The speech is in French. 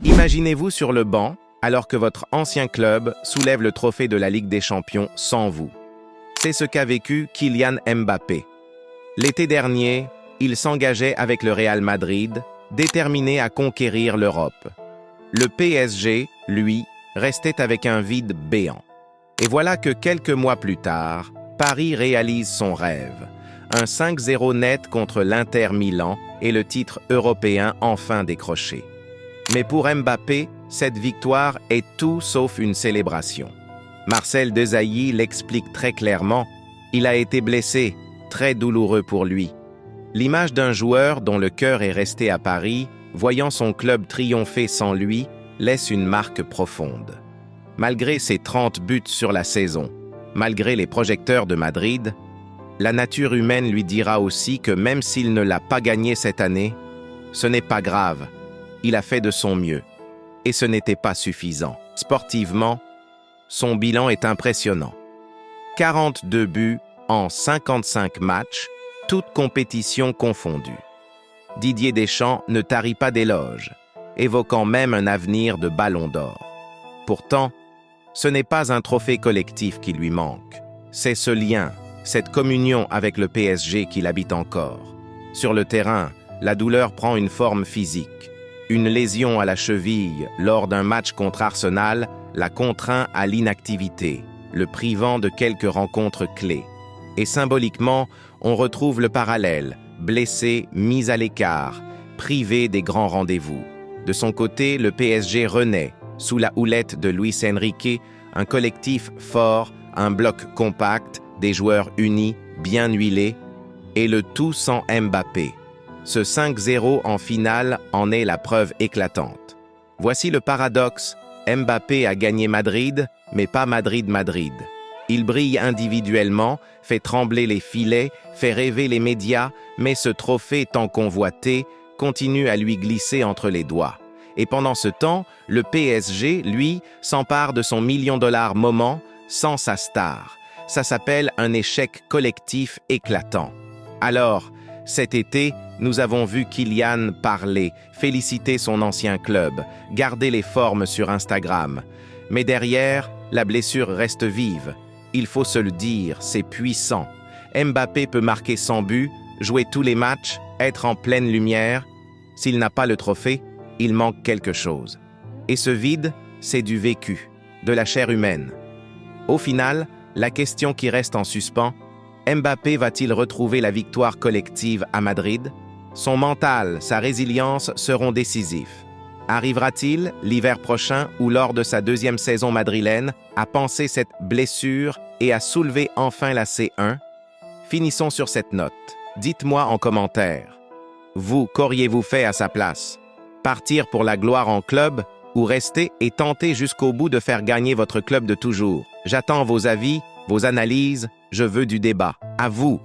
Imaginez-vous sur le banc alors que votre ancien club soulève le trophée de la Ligue des Champions sans vous. C'est ce qu'a vécu Kylian Mbappé. L'été dernier, il s'engageait avec le Real Madrid, déterminé à conquérir l'Europe. Le PSG, lui, restait avec un vide béant. Et voilà que quelques mois plus tard, Paris réalise son rêve. Un 5-0 net contre l'Inter Milan et le titre européen enfin décroché. Mais pour Mbappé, cette victoire est tout sauf une célébration. Marcel Desailly l'explique très clairement, il a été blessé, très douloureux pour lui. L'image d'un joueur dont le cœur est resté à Paris, voyant son club triompher sans lui, laisse une marque profonde. Malgré ses 30 buts sur la saison, malgré les projecteurs de Madrid, la nature humaine lui dira aussi que même s'il ne l'a pas gagné cette année, ce n'est pas grave, il a fait de son mieux. Et ce n'était pas suffisant. Sportivement, son bilan est impressionnant. 42 buts en 55 matchs, toutes compétitions confondues. Didier Deschamps ne tarit pas d'éloges, évoquant même un avenir de ballon d'or. Pourtant, ce n'est pas un trophée collectif qui lui manque. C'est ce lien, cette communion avec le PSG qu'il habite encore. Sur le terrain, la douleur prend une forme physique. Une lésion à la cheville lors d'un match contre Arsenal la contraint à l'inactivité, le privant de quelques rencontres clés. Et symboliquement, on retrouve le parallèle, blessé, mis à l'écart, privé des grands rendez-vous. De son côté, le PSG renaît, sous la houlette de Luis Enrique, un collectif fort, un bloc compact, des joueurs unis, bien huilés, et le tout sans Mbappé. Ce 5-0 en finale en est la preuve éclatante. Voici le paradoxe, Mbappé a gagné Madrid, mais pas Madrid-Madrid. Il brille individuellement, fait trembler les filets, fait rêver les médias, mais ce trophée tant convoité continue à lui glisser entre les doigts. Et pendant ce temps, le PSG, lui, s'empare de son million-dollar moment sans sa star. Ça s'appelle un échec collectif éclatant. Alors, cet été, nous avons vu Kylian parler, féliciter son ancien club, garder les formes sur Instagram. Mais derrière, la blessure reste vive. Il faut se le dire, c'est puissant. Mbappé peut marquer 100 buts, jouer tous les matchs, être en pleine lumière. S'il n'a pas le trophée, il manque quelque chose. Et ce vide, c'est du vécu, de la chair humaine. Au final, la question qui reste en suspens, Mbappé va-t-il retrouver la victoire collective à Madrid? Son mental, sa résilience seront décisifs. Arrivera-t-il, l'hiver prochain ou lors de sa deuxième saison madrilène, à panser cette blessure et à soulever enfin la C1? Finissons sur cette note. Dites-moi en commentaire. Vous, qu'auriez-vous fait à sa place? Partir pour la gloire en club ou rester et tenter jusqu'au bout de faire gagner votre club de toujours? J'attends vos avis, vos analyses, je veux du débat. À vous!